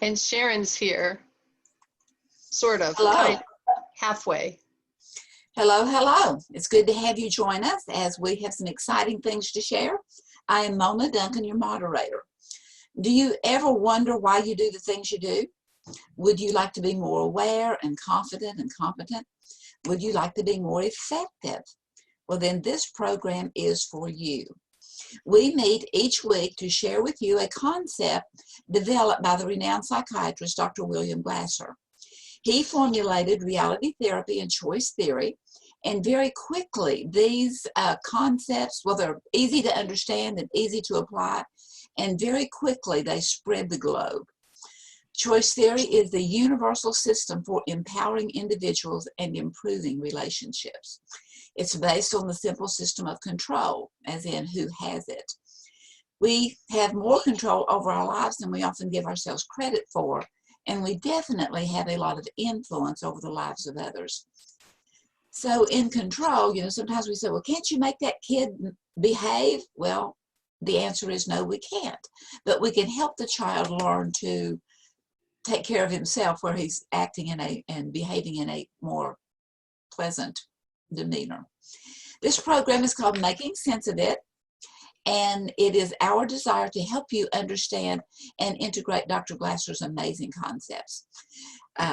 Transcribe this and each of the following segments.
And Sharon's here, sort of, Hello. kind of, halfway. Hello, hello. It's good to have you join us as we have some exciting things to share. I am Mona Duncan, your moderator. Do you ever wonder why you do the things you do? Would you like to be more aware and confident and competent? Would you like to be more effective? Well, then this program is for you. We meet each week to share with you a concept developed by the renowned psychiatrist, Dr. William Glasser. He formulated reality therapy and choice theory, and very quickly these concepts, well, they're easy to understand and easy to apply, and very quickly they spread the globe. Choice theory is the universal system for empowering individuals and improving relationships. It's based on the simple system of control, as in who has it. We have more control over our lives than we often give ourselves credit for, and we definitely have a lot of influence over the lives of others. So in control, sometimes we say, well, can't you make that kid behave? Well, the answer is no, we can't. But we can help the child learn to take care of himself where he's acting and behaving in a more pleasant demeanor. This program is called Making Sense of It, and it is our desire to help you understand and integrate Dr. Glasser's amazing concepts.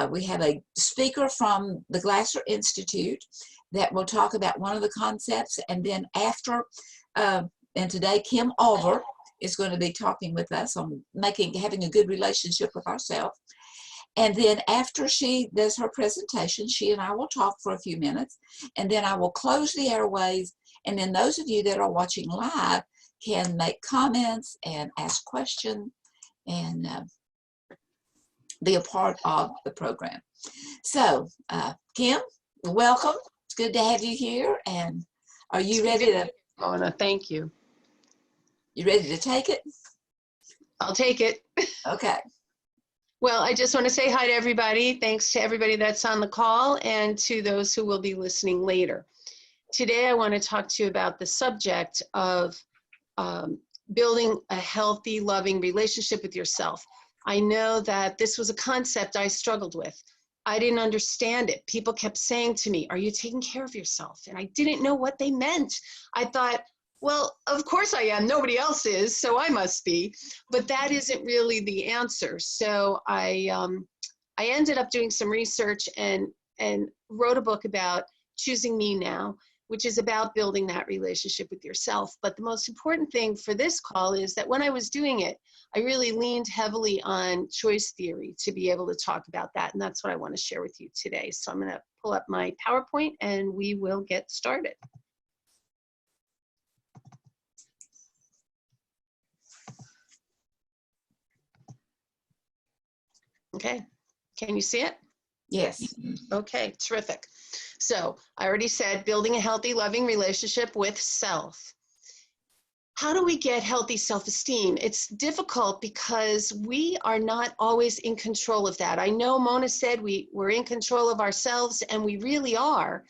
We have a speaker from the Glasser Institute that will talk about one of the concepts, and then after, and today Kim Olver is going to be talking with us on having a good relationship with ourselves. And then after she does her presentation, she and I will talk for a few minutes, and then I will close the airways, and then those of you that are watching live can make comments and ask questions and be a part of the program. So, Kim, welcome. It's good to have you here, and are you ready to? Mona, thank you. You ready to take it? I'll take it. Okay. Well, I just want to say hi to everybody. Thanks to everybody that's on the call and to those who will be listening later. Today, I want to talk to you about the subject of building a healthy, loving relationship with yourself. I know that this was a concept I struggled with. I didn't understand it. People kept saying to me, are you taking care of yourself? And I didn't know what they meant. I thought, well, of course I am. Nobody else is, so I must be. But that isn't really the answer. So I ended up doing some research and wrote a book about Choosing Me Now, which is about building that relationship with yourself. But the most important thing for this call is that when I was doing it, I really leaned heavily on choice theory to be able to talk about that. And that's what I want to share with you today. So I'm going to pull up my PowerPoint and we will get started. Okay, can you see it? Yes. Okay, terrific. So I already said building a healthy, loving relationship with self. How do we get healthy self-esteem? It's difficult because we are not always in control of that. I know Mona said we're in control of ourselves, and we really are,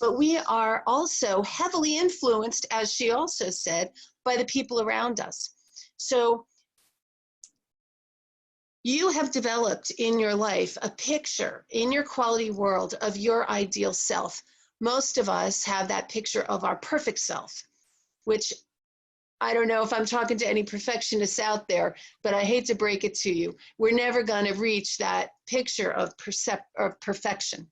but we are also heavily influenced, as she also said, by the people around us. So you have developed in your life a picture in your quality world of your ideal self. Most of us have that picture of our perfect self, which I don't know if I'm talking to any perfectionists out there, but I hate to break it to you. We're never going to reach that picture of perfection.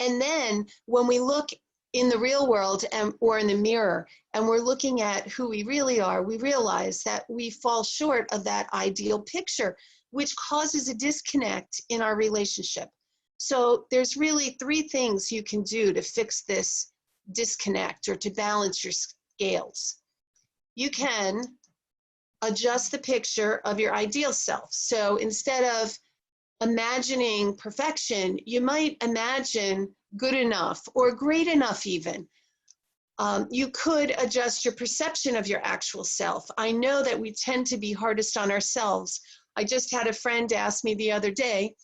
And then when we look in the real world or in the mirror, and we're looking at who we really are, we realize that we fall short of that ideal picture, which causes a disconnect in our relationship. So there's really 3 things you can do to fix this disconnect or to balance your scales. You can adjust the picture of your ideal self. So instead of imagining perfection, you might imagine good enough or great enough even. You could adjust your perception of your actual self. I know that we tend to be hardest on ourselves. I just had a friend ask me the other day,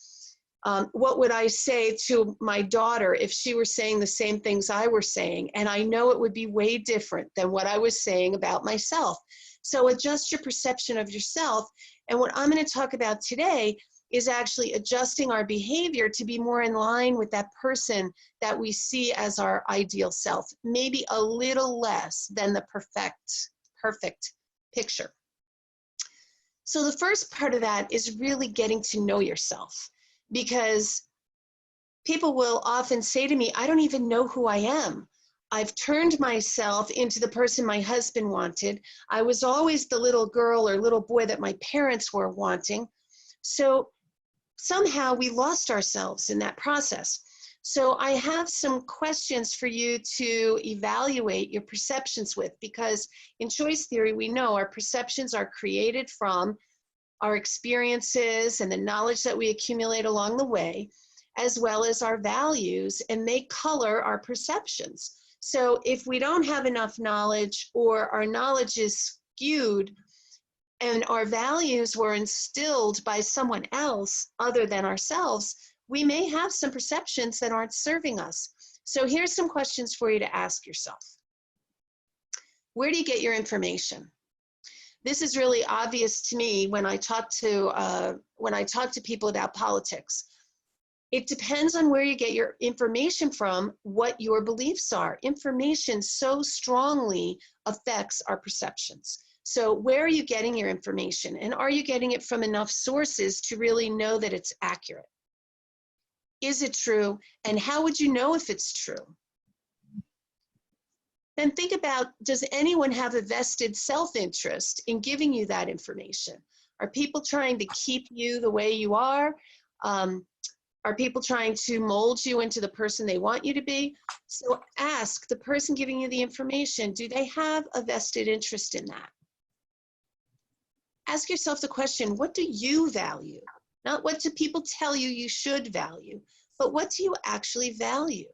what would I say to my daughter if she were saying the same things I were saying? And I know it would be way different than what I was saying about myself. So adjust your perception of yourself. And what I'm going to talk about today is actually adjusting our behavior to be more in line with that person that we see as our ideal self, maybe a little less than the perfect picture. So the first part of that is really getting to know yourself, because people will often say to me, I don't even know who I am. I've turned myself into the person my husband wanted. I was always the little girl or little boy that my parents were wanting. So somehow we lost ourselves in that process. So I have some questions for you to evaluate your perceptions with, because in choice theory, we know our perceptions are created from our experiences and the knowledge that we accumulate along the way, as well as our values, and they color our perceptions. So if we don't have enough knowledge, or our knowledge is skewed, and our values were instilled by someone else other than ourselves, we may have some perceptions that aren't serving us. So here's some questions for you to ask yourself. Where do you get your information? This is really obvious to me when I talk to people about politics. It depends on where you get your information from, what your beliefs are. Information so strongly affects our perceptions. So where are you getting your information? And are you getting it from enough sources to really know that it's accurate? Is it true? And how would you know if it's true? Then think about, does anyone have a vested self-interest in giving you that information? Are people trying to keep you the way you are? Are people trying to mold you into the person they want you to be? So ask the person giving you the information, do they have a vested interest in that? Ask yourself the question, what do you value? Not what do people tell you you should value, but what do you actually value?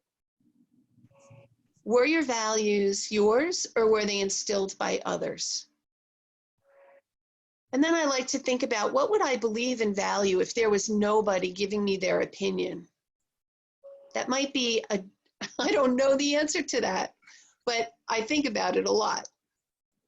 Were your values yours, or were they instilled by others? And then I like to think about, what would I believe and value if there was nobody giving me their opinion? That might be I don't know the answer to that, but I think about it a lot.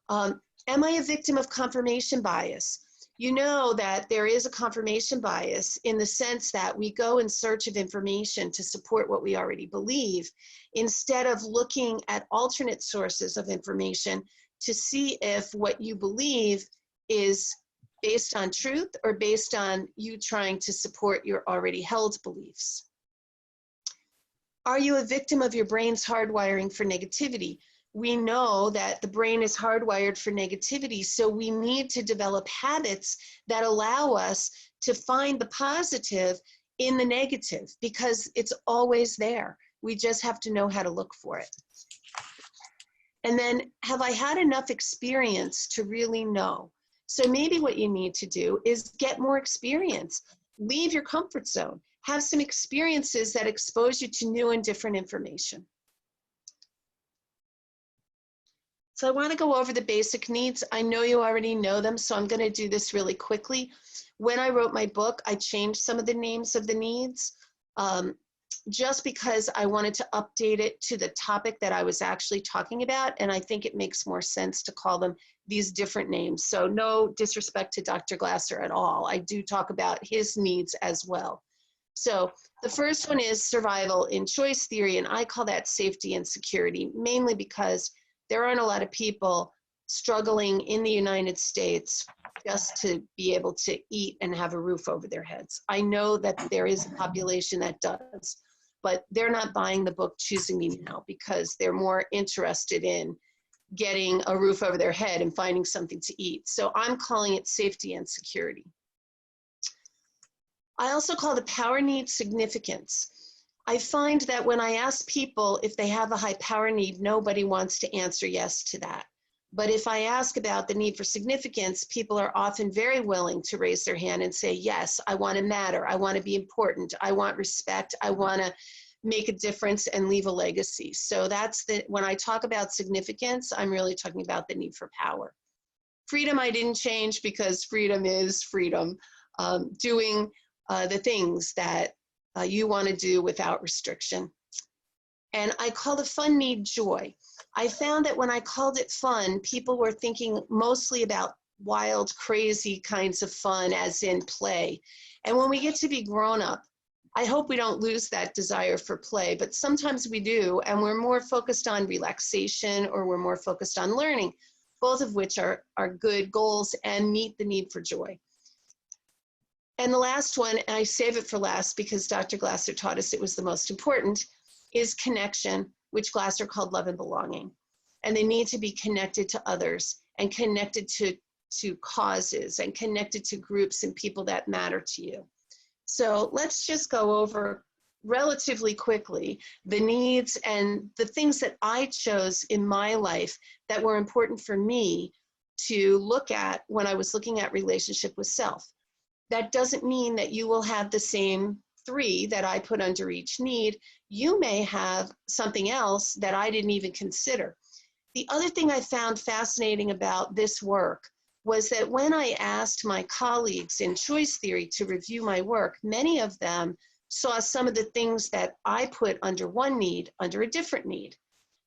Am I a victim of confirmation bias? You know that there is a confirmation bias in the sense that we go in search of information to support what we already believe, instead of looking at alternate sources of information to see if what you believe is based on truth or based on you trying to support your already held beliefs. Are you a victim of your brain's hardwiring for negativity? We know that the brain is hardwired for negativity, so we need to develop habits that allow us to find the positive in the negative, because it's always there. We just have to know how to look for it. And then, have I had enough experience to really know? So maybe what you need to do is get more experience. Leave your comfort zone. Have some experiences that expose you to new and different information. So I want to go over the basic needs. I know you already know them, so I'm going to do this really quickly. When I wrote my book, I changed some of the names of the needs just because I wanted to update it to the topic that I was actually talking about, and I think it makes more sense to call them these different names. So no disrespect to Dr. Glasser at all. I do talk about his needs as well. So the first one is survival in choice theory, and I call that safety and security, mainly because there aren't a lot of people struggling in the United States just to be able to eat and have a roof over their heads. I know that there is a population that does, but they're not buying the book Choosing Me Now because they're more interested in getting a roof over their head and finding something to eat. So I'm calling it safety and security. I also call the power need significance. I find that when I ask people if they have a high power need, nobody wants to answer yes to that. But if I ask about the need for significance, people are often very willing to raise their hand and say, yes, I want to matter. I want to be important. I want respect. I want to make a difference and leave a legacy. So that's when I talk about significance, I'm really talking about the need for power. Freedom I didn't change because freedom is freedom. Doing the things that you want to do without restriction. And I call the fun need joy. I found that when I called it fun, people were thinking mostly about wild, crazy kinds of fun, as in play. And when we get to be grown up, I hope we don't lose that desire for play, but sometimes we do, and we're more focused on relaxation or we're more focused on learning, both of which are good goals and meet the need for joy. And the last one, and I save it for last because Dr. Glasser taught us it was the most important, is connection, which Glasser called love and belonging. And they need to be connected to others and connected to causes and connected to groups and people that matter to you. So let's just go over relatively quickly the needs and the things that I chose in my life that were important for me to look at when I was looking at relationship with self. That doesn't mean that you will have the same 3 that I put under each need. You may have something else that I didn't even consider. The other thing I found fascinating about this work was that when I asked my colleagues in choice theory to review my work, many of them saw some of the things that I put under one need under a different need.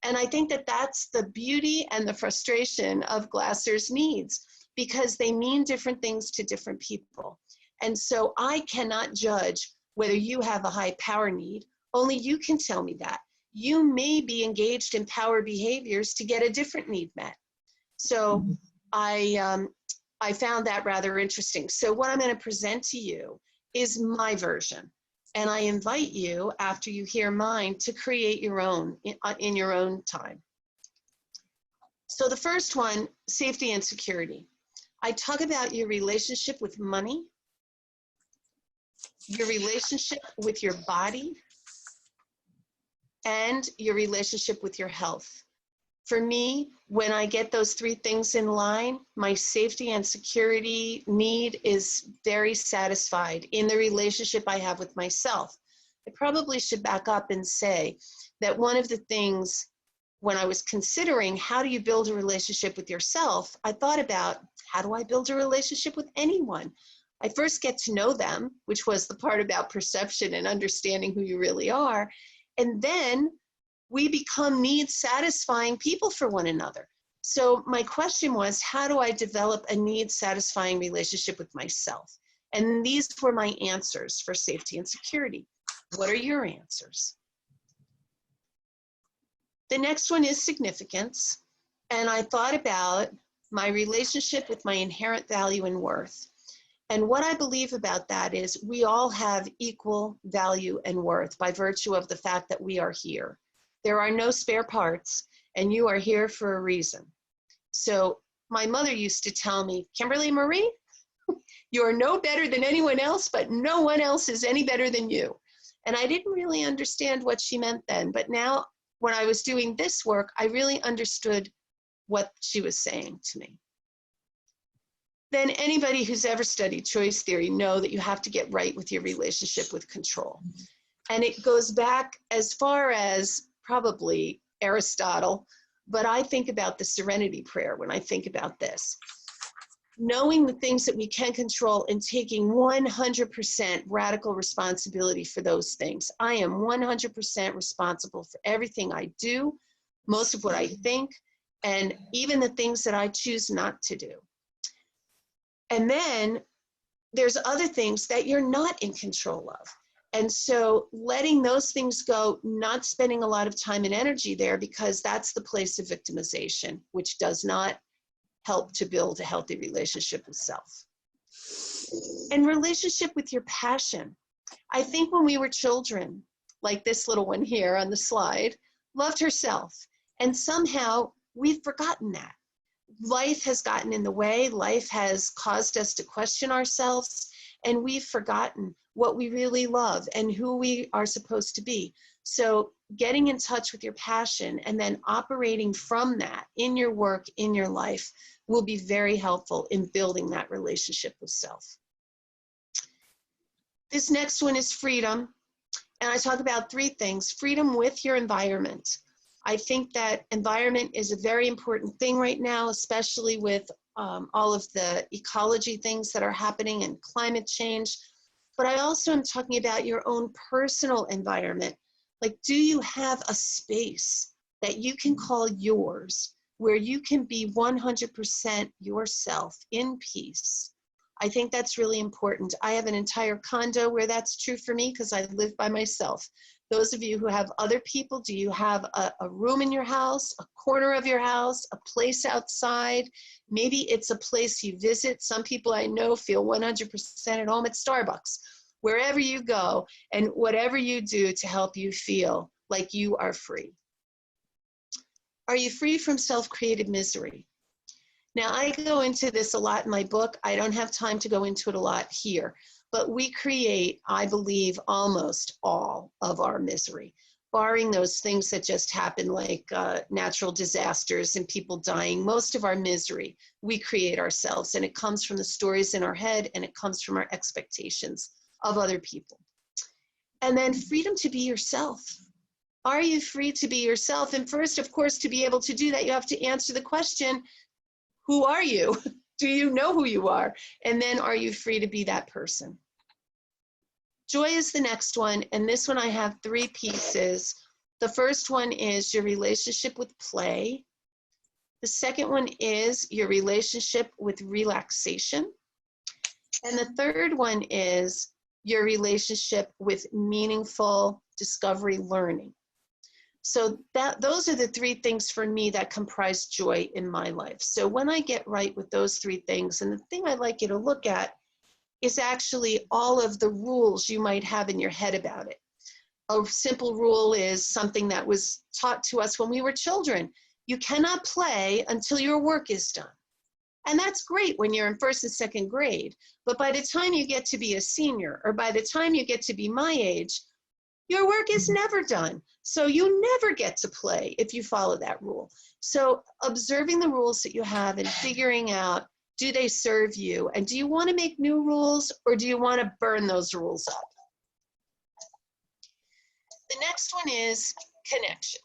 And I think that that's the beauty and the frustration of Glasser's needs, because they mean different things to different people. And so I cannot judge whether you have a high power need. Only you can tell me that. You may be engaged in power behaviors to get a different need met. So I found that rather interesting. So what I'm going to present to you is my version. And I invite you, after you hear mine, to create your own in your own time. So the first one, safety and security. I talk about your relationship with money, your relationship with your body, and your relationship with your health. For me, when I get those 3 things in line, my safety and security need is very satisfied in the relationship I have with myself. I probably should back up and say that one of the things when I was considering how do you build a relationship with yourself, I thought about how do I build a relationship with anyone? I first get to know them, which was the part about perception and understanding who you really are. And then we become need-satisfying people for one another. So my question was, how do I develop a need-satisfying relationship with myself? And these were my answers for safety and security. What are your answers? The next one is significance. And I thought about my relationship with my inherent value and worth. And what I believe about that is we all have equal value and worth by virtue of the fact that we are here. There are no spare parts, and you are here for a reason. So my mother used to tell me, Kimberly Marie, you are no better than anyone else, but no one else is any better than you. And I didn't really understand what she meant then, but now when I was doing this work, I really understood what she was saying to me. Then anybody who's ever studied choice theory know that you have to get right with your relationship with control. And it goes back as far as probably Aristotle, but I think about the serenity prayer when I think about this. Knowing the things that we can control and taking 100% radical responsibility for those things. I am 100% responsible for everything I do, most of what I think, and even the things that I choose not to do. And then there's other things that you're not in control of. And so letting those things go, not spending a lot of time and energy there, because that's the place of victimization, which does not help to build a healthy relationship with self. And relationship with your passion. I think when we were children, like this little one here on the slide, loved herself. And somehow we've forgotten that. Life has gotten in the way. Life has caused us to question ourselves, and we've forgotten what we really love and who we are supposed to be. So getting in touch with your passion and then operating from that in your work, in your life, will be very helpful in building that relationship with self. This next one is freedom. And I talk about 3 things. Freedom with your environment. I think that environment is a very important thing right now, especially with all of the ecology things that are happening and climate change. But I also am talking about your own personal environment. Like, do you have a space that you can call yours, where you can be 100% yourself in peace? I think that's really important. I have an entire condo where that's true for me because I live by myself. Those of you who have other people, do you have a room in your house, a corner of your house, a place outside? Maybe it's a place you visit. Some people I know feel 100% at home at Starbucks. Wherever you go and whatever you do to help you feel like you are free. Are you free from self-created misery? Now, I go into this a lot in my book. I don't have time to go into it a lot here, but we create, I believe, almost all of our misery, barring those things that just happen like natural disasters and people dying. Most of our misery, we create ourselves, and it comes from the stories in our head, and it comes from our expectations of other people. And then freedom to be yourself. Are you free to be yourself? And first, of course, to be able to do that, you have to answer the question, who are you? Do you know who you are? And then are you free to be that person? Joy is the next one. And this one I have 3 pieces. The first one is your relationship with play. The second one is your relationship with relaxation. And the third one is your relationship with meaningful discovery learning. So those are the 3 things for me that comprise joy in my life. So when I get right with those 3 things, and the thing I'd like you to look at is actually all of the rules you might have in your head about it. A simple rule is something that was taught to us when we were children. You cannot play until your work is done. And that's great when you're in 1st and 2nd grade. But by the time you get to be a senior, or by the time you get to be my age, your work is never done. So you never get to play if you follow that rule. So observing the rules that you have and figuring out, do they serve you? And do you want to make new rules, or do you want to burn those rules up? The next one is connection.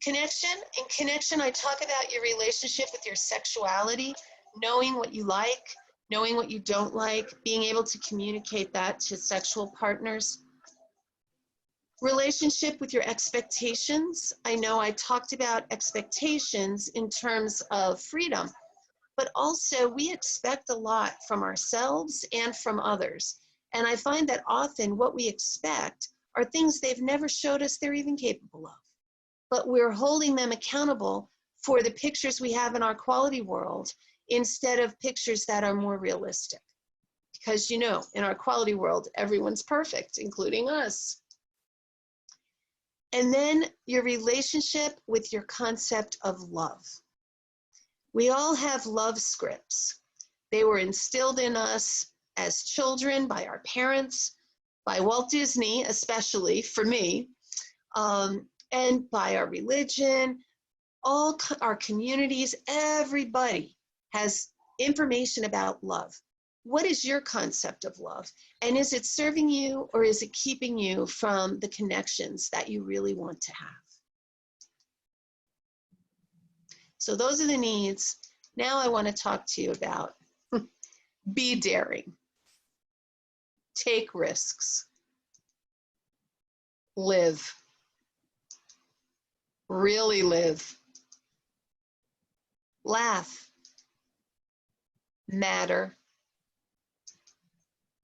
Connection. In connection, I talk about your relationship with your sexuality, knowing what you like, knowing what you don't like, being able to communicate that to sexual partners. Relationship with your expectations. I know I talked about expectations in terms of freedom, but also we expect a lot from ourselves and from others. And I find that often what we expect are things they've never showed us they're even capable of. But we're holding them accountable for the pictures we have in our quality world instead of pictures that are more realistic. Because, you know, in our quality world, everyone's perfect, including us. And then your relationship with your concept of love. We all have love scripts. They were instilled in us as children by our parents, by Walt Disney, especially for me, and by our religion, all our communities. Everybody has information about love. What is your concept of love? And is it serving you, or is it keeping you from the connections that you really want to have? So those are the needs. Now I want to talk to you about be daring, take risks, live, really live, laugh, matter,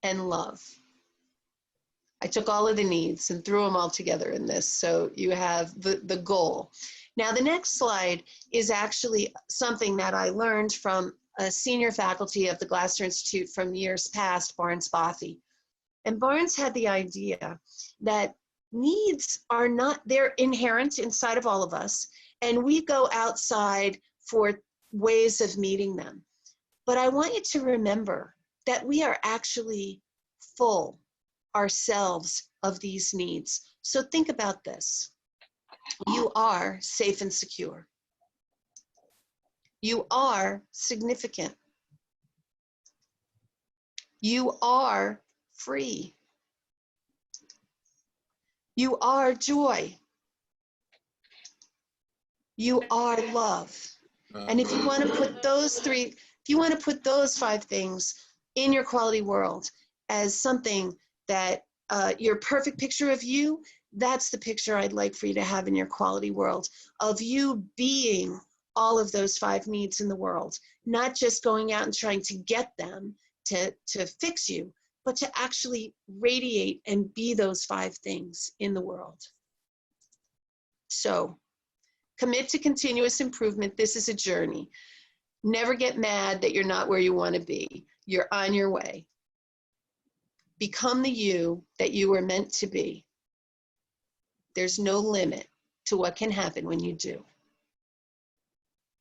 and love. I took all of the needs and threw them all together in this, so you have the goal. Now the next slide is actually something that I learned from a senior faculty of the Glasser Institute from years past, Barnes Bothy. And Barnes had the idea that needs are not, they're inherent inside of all of us, and we go outside for ways of meeting them. But I want you to remember that we are actually full ourselves of these needs. So think about this. You are safe and secure. You are significant. You are free. You are joy. You are love. And if you want to put those 5 things in your quality world as something that your perfect picture of you, that's the picture I'd like for you to have in your quality world, of you being all of those 5 needs in the world, not just going out and trying to get them to fix you, but to actually radiate and be those 5 things in the world. So commit to continuous improvement. This is a journey. Never get mad that you're not where you want to be. You're on your way. Become the you that you were meant to be. There's no limit to what can happen when you do.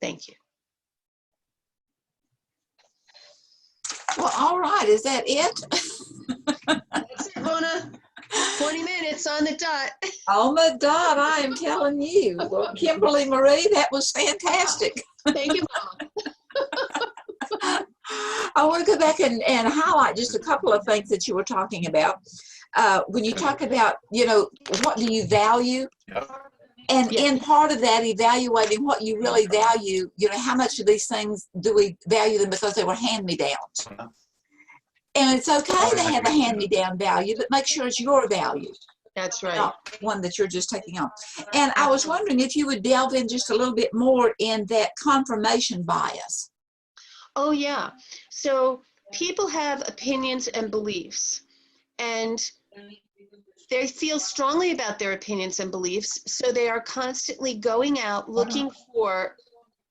Thank you. Well, all right. Is that it? That's it, Mona. 20 minutes on the dot. On the dot, I am telling you. Well, Kimberly Marie, that was fantastic. Thank you, Mama. I want to go back and highlight just a couple of things that you were talking about. When you talk about, what do you value? And in part of that, evaluating what you really value, how much of these things do we value them because they were hand-me-downs? And it's okay to have a hand-me-down value, but make sure it's your value. That's right. Not one that you're just taking on. And I was wondering if you would delve in just a little bit more in that confirmation bias. Oh, yeah. So people have opinions and beliefs, and they feel strongly about their opinions and beliefs, so they are constantly going out looking for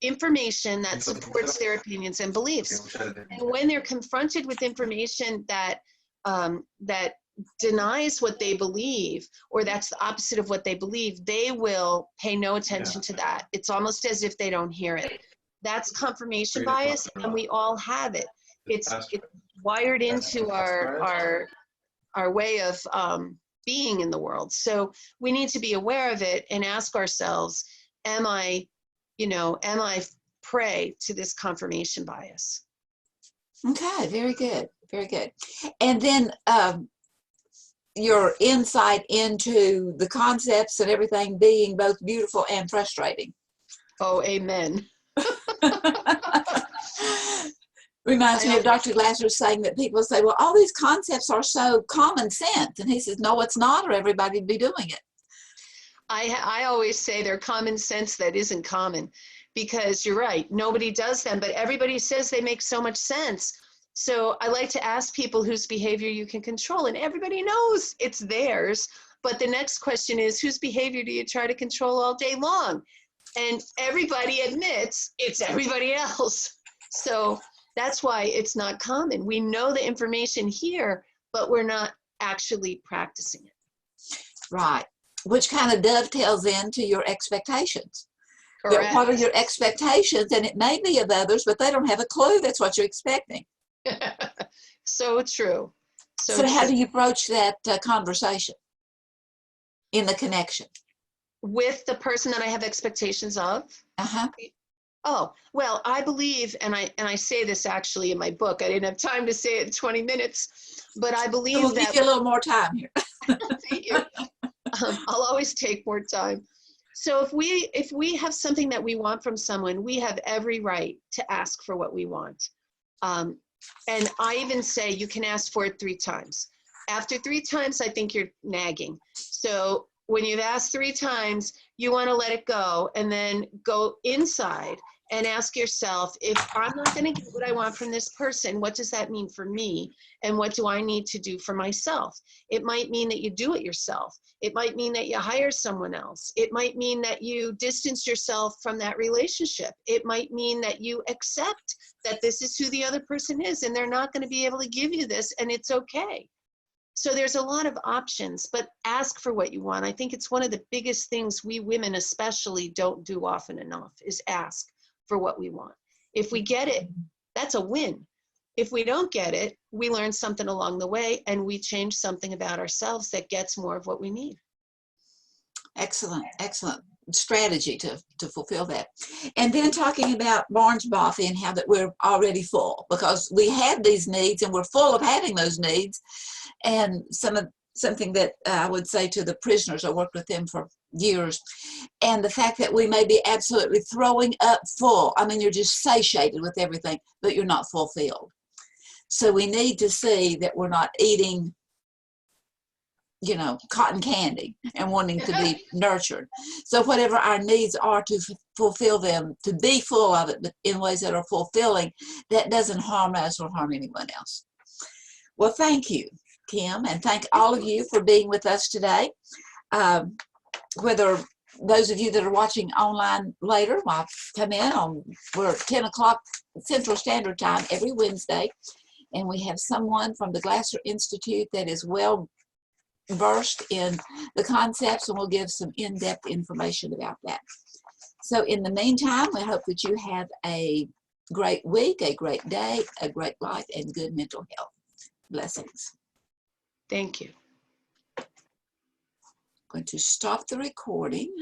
information that supports their opinions and beliefs. And when they're confronted with information that that denies what they believe, or that's the opposite of what they believe, they will pay no attention to that. It's almost as if they don't hear it. That's confirmation bias, and we all have it. It's wired into our way of being in the world. So we need to be aware of it and ask ourselves, am I prey to this confirmation bias? Okay, very good, very good. And then your insight into the concepts and everything being both beautiful and frustrating. Oh, amen. Reminds me of Dr. Glasser saying that people say, well, all these concepts are so common sense. And he says, no, it's not, or everybody'd be doing it. I always say they're common sense that isn't common, because you're right, nobody does them, but everybody says they make so much sense. So I like to ask people whose behavior you can control, and everybody knows it's theirs. But the next question is, whose behavior do you try to control all day long? And everybody admits it's everybody else. So that's why it's not common. We know the information here, but we're not actually practicing it. Right, which kind of dovetails into your expectations. Correct. What are your expectations? And it may be of others, but they don't have a clue that's what you're expecting. So true. So how do you approach that conversation in the connection? With the person that I have expectations of? Uh-huh. Oh, well, I believe, and I say this actually in my book, I didn't have time to say it in 20 minutes, but I believe we'll that— give you a little more time here. Thank you. I'll always take more time. So if we have something that we want from someone, we have every right to ask for what we want. And I even say you can ask for it 3 times. After 3 times, I think you're nagging. So when you've asked 3 times, you want to let it go, and then go inside and ask yourself, if I'm not going to get what I want from this person, what does that mean for me? And what do I need to do for myself? It might mean that you do it yourself. It might mean that you hire someone else. It might mean that you distance yourself from that relationship. It might mean that you accept that this is who the other person is, and they're not going to be able to give you this, and it's okay. So there's a lot of options, but ask for what you want. I think it's one of the biggest things we women especially don't do often enough, is ask for what we want. If we get it, that's a win. If we don't get it, we learn something along the way, and we change something about ourselves that gets more of what we need. Excellent, excellent strategy to fulfill that. And then talking about Barnes Bothy and how that we're already full, because we have these needs and we're full of having those needs. And something that I would say to the prisoners, I worked with them for years, and the fact that we may be absolutely throwing up full. I mean, you're just satiated with everything, but you're not fulfilled. So we need to see that we're not eating you know, cotton candy and wanting to be nurtured. So whatever our needs are to fulfill them, to be full of it, but in ways that are fulfilling, that doesn't harm us or harm anyone else. Well, thank you, Kim, and thank all of you for being with us today. Whether those of you that are watching online later, well, come in on, we're 10 o'clock Central Standard Time every Wednesday, and we have someone from the Glasser Institute that is well versed in the concepts, and we'll give some in-depth information about that. So in the meantime, we hope that you have a great week, a great day, a great life, and good mental health. Blessings. Thank you. I'm going to stop the recording.